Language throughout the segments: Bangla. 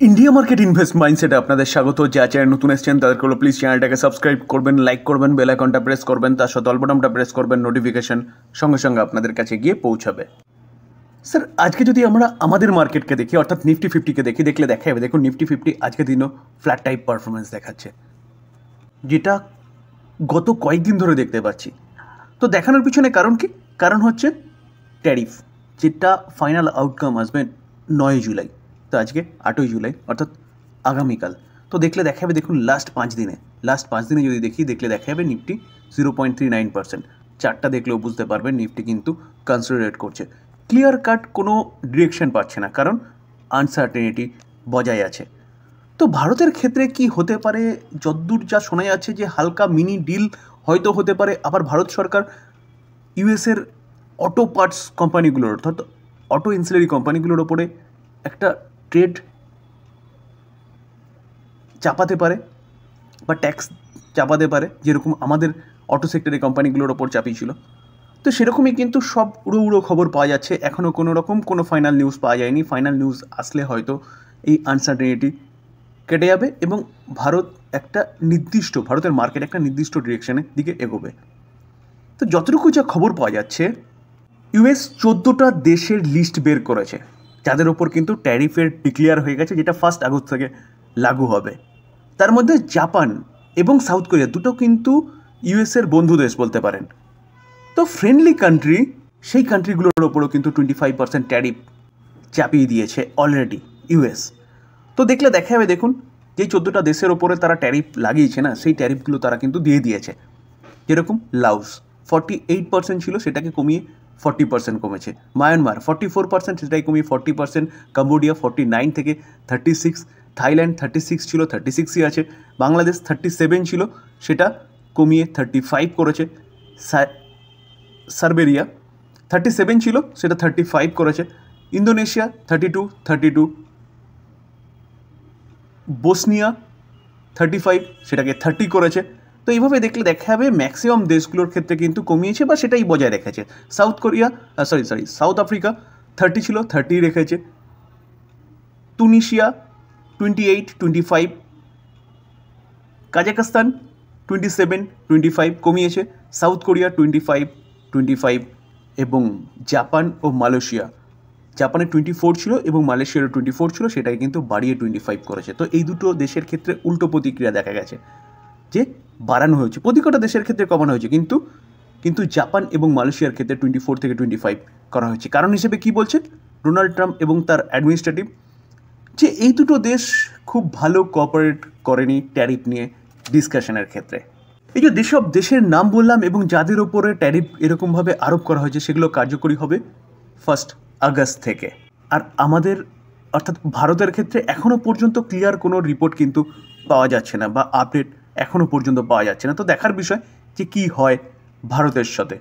ইন্ডিয়া মার্কেট ইনভেস্ট মাইন্ডসেটে আপনাদের স্বাগত। যা চ্যানেল নতুন এসেছেন তাদেরকে প্লিজ চ্যানেলটাকে সাবস্ক্রাইব করবেন, লাইক করবেন, বেল আইকনটা প্রেস করবেন, তার সাথে অল বাটনটা প্রেস করবেন, নোটিফিকেশন সঙ্গে সঙ্গে আপনাদের কাছে গিয়ে পৌঁছাবে। স্যার, আজকে যদি আমরা আমাদের মার্কেটকে দেখি, অর্থাৎ নিফটি 50-কে দেখলে দেখা যাবে, দেখুন নিফটি 50 আজকে দিনও ফ্ল্যাট টাইপ পারফরমেন্স দেখাচ্ছে, যেটা গত কয়েকদিন ধরে দেখতে পাচ্ছি। তো দেখানোর পিছনে কারণ কি? কারণ হচ্ছে ট্যারিফ, যেটা ফাইনাল আউটকাম আসবে 9 জুলাই। তো আজকে 8 জুলাই, অর্থাৎ আগামীকাল। তো দেখলে দেখা যাবে, দেখুন লাস্ট 5 দিনে যদি দেখলে দেখা যাবে নিফটি 0.39%। চারটা দেখলেও বুঝতে পারবেন নিফটি কিন্তু কনসলিডেট করছে, ক্লিয়ার কাট কোনো ডিরেকশন পাচ্ছে না, কারণ আনসার্টেনিটি বজায় আছে। তো ভারতের ক্ষেত্রে কি হতে পারে? যদ্দূর যা শোনা যাচ্ছে যে হালকা মিনি ডিল হয়তো হতে পারে। আবার ভারত সরকার ইউএসের অটো পার্টস কোম্পানিগুলোর, অর্থাৎ অটো ইনসিলারি কোম্পানিগুলোর ওপরে একটা ট্রেড চাপাতে পারে বা ট্যাক্স চাপাতে পারে, যেরকম আমাদের অটো সেক্টরের কোম্পানিগুলোর ওপর চাপিয়েছিল। তো সেরকমই কিন্তু সব উড়ো খবর পাওয়া যাচ্ছে। এখনও কোনো ফাইনাল নিউজ পাওয়া যায়নি। ফাইনাল নিউজ আসলে হয়তো এই আনসার্টেনিটি কেটে যাবে এবং ভারতের মার্কেট একটা নির্দিষ্ট ডিরেকশনের দিকে এগোবে। তো যতটুকু যা খবর পাওয়া যাচ্ছে, ইউএস 14টা দেশের লিস্ট বের করেছে, যাদের ওপর কিন্তু ট্যারিফের ডিক্লেয়ার হয়ে গেছে, যেটা 1 আগস্ট থেকে লাগু হবে। তার মধ্যে জাপান এবং সাউথ কোরিয়া দুটো কিন্তু ইউএসের বন্ধু দেশ বলতে পারেন। তো ফ্রেন্ডলি কান্ট্রি, সেই কান্ট্রিগুলোর ওপরও কিন্তু 25% ট্যারিফ চাপিয়ে দিয়েছে অলরেডি ইউএস। তো দেখলে দেখা যাবে, দেখুন যে 14টা দেশের ওপরে তারা ট্যারিফ লাগিয়েছে না, সেই ট্যারিফগুলো তারা কিন্তু দিয়ে দিয়েছে। যেরকম লাওস 48% ছিল, সেটাকে কমিয়ে 40% কমেছে। মায়ানমার 44%, সেটাই কমিয়ে 40%। কম্বোডিয়া 49 থেকে 36, থাইল্যান্ড 36 ছিল, 36ই আছে। বাংলাদেশ 37 ছিল, সেটা কমিয়ে 35 করেছে। সার্বেরিয়া 37 ছিল, সেটা 35 করেছে। ইন্দোনেশিয়া 32, বোসনিয়া 35, সেটাকে 30 করেছে। তো এইভাবে দেখলে দেখা যাবে ম্যাক্সিমাম দেশগুলোর ক্ষেত্রে কিন্তু কমিয়েছে বা সেটাই বজায় রেখেছে। সাউথ আফ্রিকা 30 ছিল, 30 রেখেছে। তুনিশিয়া 28, 25। কাজাখস্তান 27, 25 কমিয়েছে। সাউথ কোরিয়া 25, 25 এবং জাপান ও মালয়েশিয়া, জাপানে 24 ছিল এবং মালয়েশিয়ারও 24 ছিল, সেটাকে কিন্তু বাড়িয়ে 25 করেছে। তো এই দুটো দেশের ক্ষেত্রে উল্টো প্রতিক্রিয়া দেখা গেছে, যে বাড়ানো হয়েছে। প্রতিকটা দেশের ক্ষেত্রে কমানো হয়েছে, কিন্তু জাপান এবং মালয়েশিয়ার ক্ষেত্রে 24 থেকে 25 করা হয়েছে। কারণ হিসেবে কি বলছে ডোনাল্ড ট্রাম্প এবং তার অ্যাডমিনিস্ট্রেটিভ, যে এই দুটো দেশ খুব ভালো কোঅপারেট করেনি ট্যারিফ নিয়ে ডিসকাশনের ক্ষেত্রে। এই যে যেসব দেশের নাম বললাম এবং যাদের ওপরে ট্যারিফ এরকমভাবে আরোপ করা হয়েছে, সেগুলো কার্যকরী হবে 1 আগস্ট থেকে। আর আমাদের, অর্থাৎ ভারতের ক্ষেত্রে এখনও পর্যন্ত ক্লিয়ার কোনো রিপোর্ট কিন্তু পাওয়া যাচ্ছে না, বা আপডেট এখনও পর্যন্ত পাওয়া যাচ্ছে না। তো দেখার বিষয় যে কী হয় ভারতের সাথে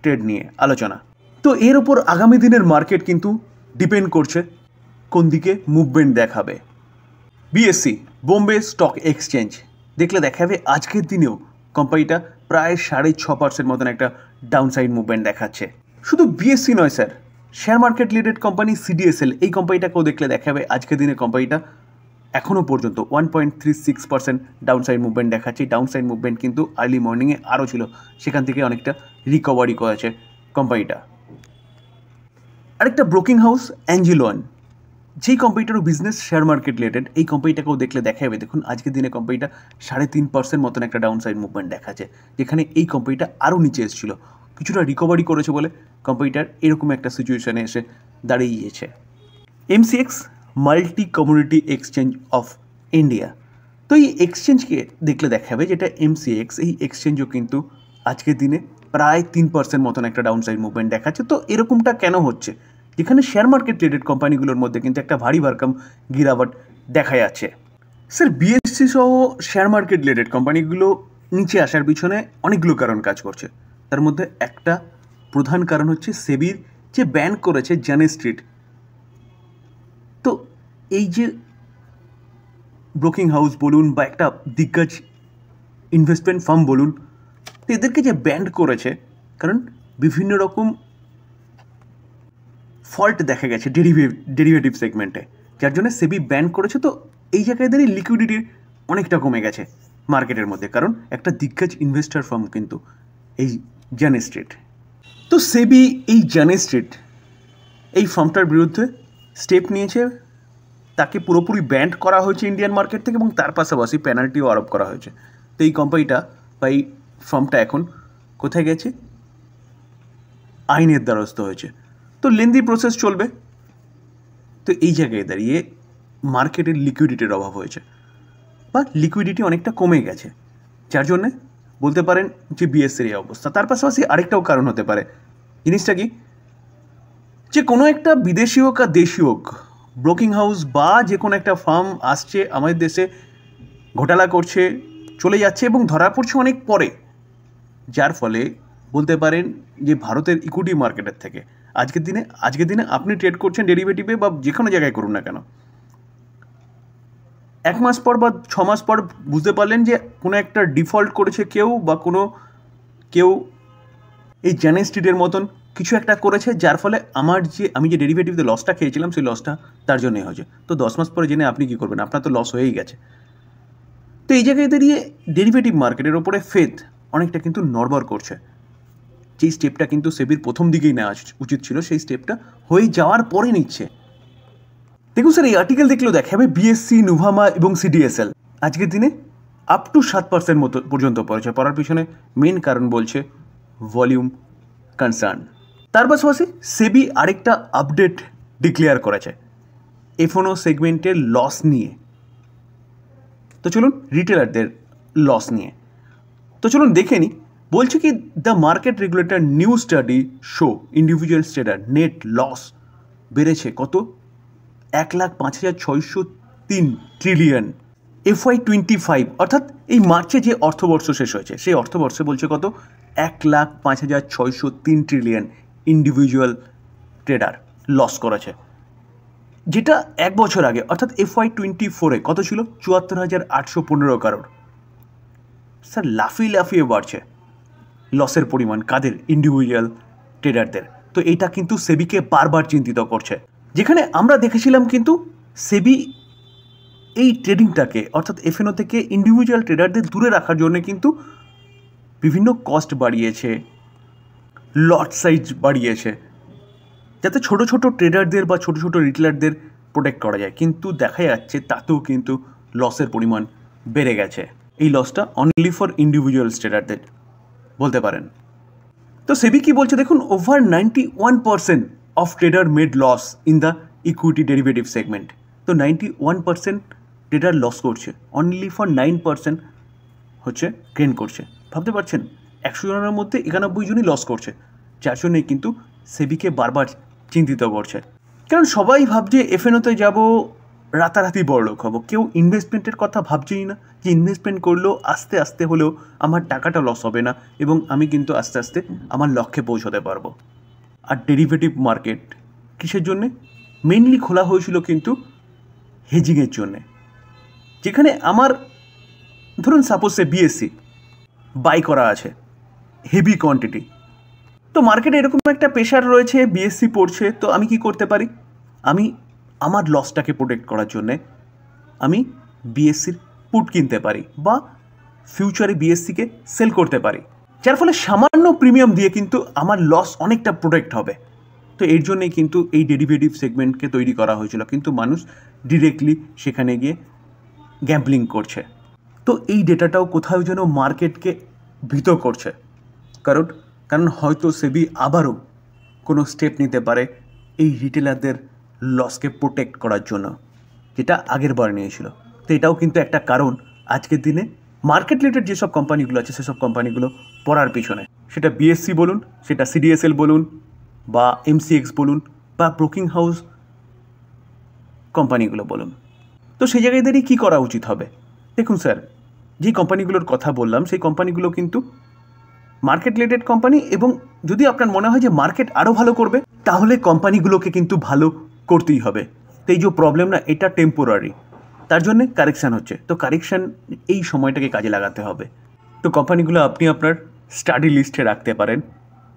ট্রেড নিয়ে আলোচনা। তো এর ওপর আগামী দিনের মার্কেট কিন্তু ডিপেন্ড করছে কোন দিকে মুভমেন্ট দেখাবে। বিএসসি, বোম্বে স্টক এক্সচেঞ্জ, দেখলে দেখা যাবে আজকের দিনেও কোম্পানিটা প্রায় 6.5% মতন একটা ডাউনসাইড মুভমেন্ট দেখাচ্ছে। শুধু বিএসসি নয় sir, share market listed company CDSL, এই কোম্পানিটাকেও দেখলে দেখা যাবে আজকের দিনে কোম্পানিটা এখনও পর্যন্ত 1.36% ডাউনসাইড মুভমেন্ট দেখাচ্ছে। ডাউনসাইড মুভমেন্ট কিন্তু আর্লি মর্নিংয়ে আরও ছিল, সেখান থেকে অনেকটা রিকভারি করেছে কোম্পানিটা। আরেকটা ব্রোকিং হাউস অ্যাঞ্জেলো ওয়ান, যেই কোম্পানিটারও বিজনেস শেয়ার মার্কেট রিলেটেড, এই কোম্পানিটাকেও দেখলে দেখা যাবে, দেখুন আজকের দিনে কোম্পানিটা 3.5% মতন একটা ডাউনসাইড মুভমেন্ট দেখাচ্ছে, যেখানে এই কোম্পানিটা আরও নিচে এসেছিল, কিছুটা রিকভারি করেছে বলে কোম্পানিটার এরকম একটা সিচুয়েশানে এসে দাঁড়িয়েছে। MCX, multi community exchange of India, তো এই এক্সচেঞ্জকে দেখলে দেখা যাবে, যেটা এমসিএক্স, এই এক্সচেঞ্জও কিন্তু আজকের দিনে প্রায় 3% মতন একটা ডাউনসাইড মুভমেন্ট দেখাচ্ছে। তো এরকমটা কেন হচ্ছে, যেখানে শেয়ার মার্কেট ট্রেডেড কোম্পানিগুলোর মধ্যে কিন্তু একটা ভারী ভরকম গিরাবট দেখা যাচ্ছে। স্যার, বিএসসি সহ শেয়ার মার্কেট রিলেটেড কোম্পানিগুলো নিচে আসার পিছনে অনেকগুলো কারণ কাজ করছে। তার মধ্যে একটা প্রধান কারণ হচ্ছে সেবির যে ব্যান করেছে জানে স্ট্রিট। তো এই যে ব্রোকিং হাউস বলুন বা একটা দিগ্গজ ইনভেস্টমেন্ট ফার্ম বলুন, তো এদেরকে যে ব্যান করেছে, কারণ বিভিন্ন রকম ফল্ট দেখা গেছে ডেরিভেটিভ সেগমেন্টে, যার জন্য সেবি ব্যান করেছে। তো এই জায়গায় দাঁড়িয়ে লিকুইডিটি অনেকটা কমে গেছে মার্কেটের মধ্যে, কারণ একটা দিগ্গজ ইনভেস্টার ফার্ম কিন্তু এই জানে স্ট্রিট। তো সেবি এই জানে স্ট্রিট এই ফার্মটার বিরুদ্ধে স্টেপ নিয়েছে, তাকে পুরোপুরি ব্যান্ড করা হয়েছে ইন্ডিয়ান মার্কেট থেকে, এবং তার পাশাপাশি পেনাল্টিও আরোপ করা হয়েছে। তো এই কোম্পানিটা বা এই ফার্মটা এখন কোথায় গেছে? আইনের দ্বারস্থ হয়েছে। তো লেন্দি প্রসেস চলবে। তো এই জায়গায় দাঁড়িয়ে মার্কেটের লিকুইডিটির অভাব হয়েছে, বা লিকুইডিটি অনেকটা কমে গেছে, যার জন্যে বলতে পারেন যে বিএসসির এই অবস্থা। তার পাশাপাশি আরেকটাও কারণ হতে পারে। জিনিসটা কি, যে কোনো একটা বিদেশি হোক আর দেশি হোক ব্রোকিং হাউস বা যে কোনো একটা ফার্ম আসছে আমাদের দেশে, ঘোটালা করছে, চলে যাচ্ছে এবং ধরা পড়ছে অনেক পরে, যার ফলে বলতে পারেন যে ভারতের ইকুইটি মার্কেটের থেকে আজকের দিনে আপনি ট্রেড করছেন ডেরিভেটিভে বা যে কোনো জায়গায় করুন না কেন, 1 মাস পর বা 6 মাস পর বুঝতে পারলেন যে কোনো একটা ডিফল্ট করেছে কেউ, বা কেউ এই জানে স্ট্রিটের মতন কিছু একটা করেছে, যার ফলে আমি যে ডেরিভেটিভতে লসটা খেয়েছিলাম সেই লসটা তার জন্যই হয়েছে। তো 10 মাস পরে জেনে আপনি কী করবেন? আপনার তো লস হয়েই গেছে। তো এই জায়গায় দাঁড়িয়ে ডেরিভেটিভ মার্কেটের ওপরে ফেথ অনেকটা কিন্তু নড়বড় করছে। যেই স্টেপটা কিন্তু সেবির প্রথম দিকেই নেওয়া উচিত ছিল, সেই স্টেপটা হয়ে যাওয়ার পরে নিচ্ছে। দেখুন স্যার, এই আর্টিকেল দেখলেও দেখাবে বিএসসি, নুভামা এবং সিডিএসএল আজকের দিনে আপ টু 7% মতো পর্যন্ত পড়েছে। পড়ার পিছনে মেন কারণ বলছে ভলিউম কনসার্ন। তার পাশাপাশি সেবি আরেকটা আপডেট ডিক্লেয়ার করেছে F&O সেগমেন্টের লস নিয়ে। তো চলুন রিটেলারদের লস নিয়ে তো চলুন দেখে নিই। বলছে কি, the market regulator new study show individual trader net loss বেড়েছে কত? 1,05,603 ট্রিলিয়ন FY25, অর্থাৎ এই মার্চে যে অর্থবর্ষ শেষ হয়েছে সেই অর্থবর্ষে বলছে কত? 1,05,603 ট্রিলিয়ন ইন্ডিভিজুয়াল ট্রেডার লস করেছে, যেটা এক বছর আগে অর্থাৎ FY24 কত ছিল? 74,815 কারোর। স্যার লাফিয়ে বাড়ছে লসের পরিমাণ। কাদের? ইন্ডিভিজুয়াল ট্রেডারদের। তো এটা কিন্তু সেবিকে বারবার চিন্তিত করছে, যেখানে আমরা দেখেছিলাম কিন্তু সেবি এই ট্রেডিংটাকে অর্থাৎ F&O থেকে ইন্ডিভিজুয়াল ট্রেডারদের দূরে রাখার জন্য কিন্তু বিভিন্ন কস্ট বাড়িয়েছে, লট সাইজ বাড়িয়েছে, যাতে ছোট ছোট ট্রেডারদের বা ছোট ছোট রিটেলারদের প্রোটেক্ট করা যায়। কিন্তু দেখা যাচ্ছে তাতেও কিন্তু লসের পরিমাণ বেড়ে গেছে। এই লসটা অনলি ফর ইন্ডিভিজুয়াল ট্রেডারদের বলতে পারেন। তো সেবি কি বলছে দেখুন, over 91% of trader made loss in the equity derivative segment. তো 91% ট্রেডার লস করছে, অনলি ফর 9% হচ্ছে গেন করছে। ভাবতে পারছেন, 100 জনের মধ্যে 91 জনই লস করছে, যার জন্যই কিন্তু সেবিকে বারবার চিন্তিত করছে। কারণ সবাই ভাবছে F&Oতে যাব, রাতারাতি বড়লোক হব। কেউ ইনভেস্টমেন্টের কথা ভাবছেই না, যে ইনভেস্টমেন্ট করলেও আস্তে আস্তে হলেও আমার টাকাটা লস হবে না এবং আমি কিন্তু আস্তে আস্তে আমার লক্ষ্যে পৌঁছতে পারবো। আর ডেরিভেটিভ মার্কেট কিসের জন্যে? মেনলি খোলা হয়েছিল কিন্তু হেজিংয়ের জন্যে, যেখানে আমার ধরুন সাপোজ সে বিএসসি বাই করা আছে হেভি কোয়ান্টিটি, তো মার্কেটে এরকম একটা প্রেশার রয়েছে, বিএসসি পড়ছে, তো আমি কি করতে পারি? আমি আমার লসটাকে প্রোটেক্ট করার জন্যে আমি বিএসসির পুট কিনতে পারি বা ফিউচারে বিএসসিকে সেল করতে পারি, যার ফলে সামান্য প্রিমিয়াম দিয়ে কিন্তু আমার লস অনেকটা প্রোটেক্ট হবে। তো এর জন্যই কিন্তু এই ডেরিভেটিভ সেগমেন্টকে তৈরি করা হয়েছিল, কিন্তু মানুষ ডিরেক্টলি সেখানে গিয়ে গ্যাম্বলিং করছে। তো এই ডেটাটাও কোথাও যেন মার্কেটকে ভীত করছে, কারণ হয়তো সেবি আবারও কোনো স্টেপ নিতে পারে এই রিটেলারদের লসকে প্রোটেক্ট করার জন্য, যেটা আগের বার নিয়েছিল। তো এটাও কিন্তু একটা কারণ আজকের দিনে মার্কেট রিলেটেড যেসব কোম্পানিগুলো আছে সেসব কোম্পানিগুলো পড়ার পিছনে, সেটা বিএসসি বলুন, সেটা সিডিএসএল বলুন, বা এমসিএক্স বলুন, বা ব্রোকিং হাউস কোম্পানিগুলো বলুন। তো সেই জায়গায় দাঁড়িয়ে কী করা উচিত হবে? দেখুন স্যার, যেই কোম্পানিগুলোর কথা বললাম সেই কোম্পানিগুলো কিন্তু মার্কেট রিলেটেড কোম্পানি, এবং যদি আপনার মনে হয় যে মার্কেট আরও ভালো করবে তাহলে কোম্পানিগুলোকে কিন্তু ভালো করতেই হবে। তো এই যে প্রবলেম না, এটা টেম্পোরারি, তার জন্যে কারেকশান হচ্ছে। তো কারেকশান এই সময়টাকে কাজে লাগাতে হবে। তো কোম্পানিগুলো আপনি আপনার স্টাডি লিস্টে রাখতে পারেন,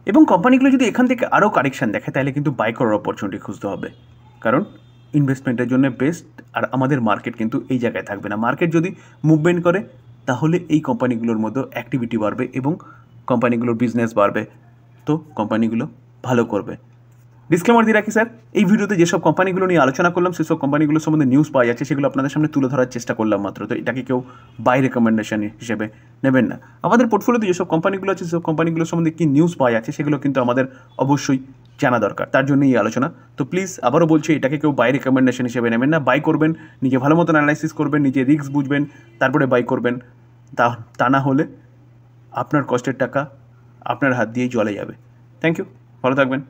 এবং কোম্পানিগুলো যদি এখান থেকে আরও কারেকশান দেখে তাহলে কিন্তু বাই করার অপরচুনিটি খুঁজতে হবে, কারণ ইনভেস্টমেন্টের জন্য বেস্ট। আর আমাদের মার্কেট কিন্তু এই জায়গায় থাকবে না। মার্কেট যদি মুভমেন্ট করে তাহলে এই কোম্পানিগুলোর মধ্যে অ্যাক্টিভিটি বাড়বে এবং কোম্পানিগুলোর বিজনেস বাড়বে, তো কোম্পানিগুলো ভালো করবে। ডিসক্লেমার দিয়ে রাখি স্যার, এই ভিডিওতে যেসব কোম্পানিগুলো নিয়ে আলোচনা করলাম সেসব কোম্পানিগুলোর সম্বন্ধে নিউজ পাওয়া যাচ্ছে, সেগুলো আপনাদের সামনে তুলে ধরার চেষ্টা করলাম মাত্র। তো এটাকে কেউ বাই রেকমেন্ডেশন হিসেবে নেবেন না। আমাদের পোর্টফোলিওতে যেসব কোম্পানিগুলো আছে সেসব কোম্পানিগুলোর সম্বন্ধে কী নিউজ পাওয়া যাচ্ছে সেগুলো কিন্তু আমাদের অবশ্যই জানা দরকার, তার জন্যই এই আলোচনা। তো প্লিজ আবারও বলছি, এটাকে কেউ বাই রেকমেন্ডেশন হিসেবে নেবেন না। বাই করবেন, নিজে ভালো মতন অ্যানালাইসিস করবেন, নিজে রিস্ক বুঝবেন, তারপরে বাই করবেন। তা না হলে আপনার কষ্টের টাকা আপনার হাত দিয়েই চলে যাবে। থ্যাংক ইউ, ভালো থাকবেন।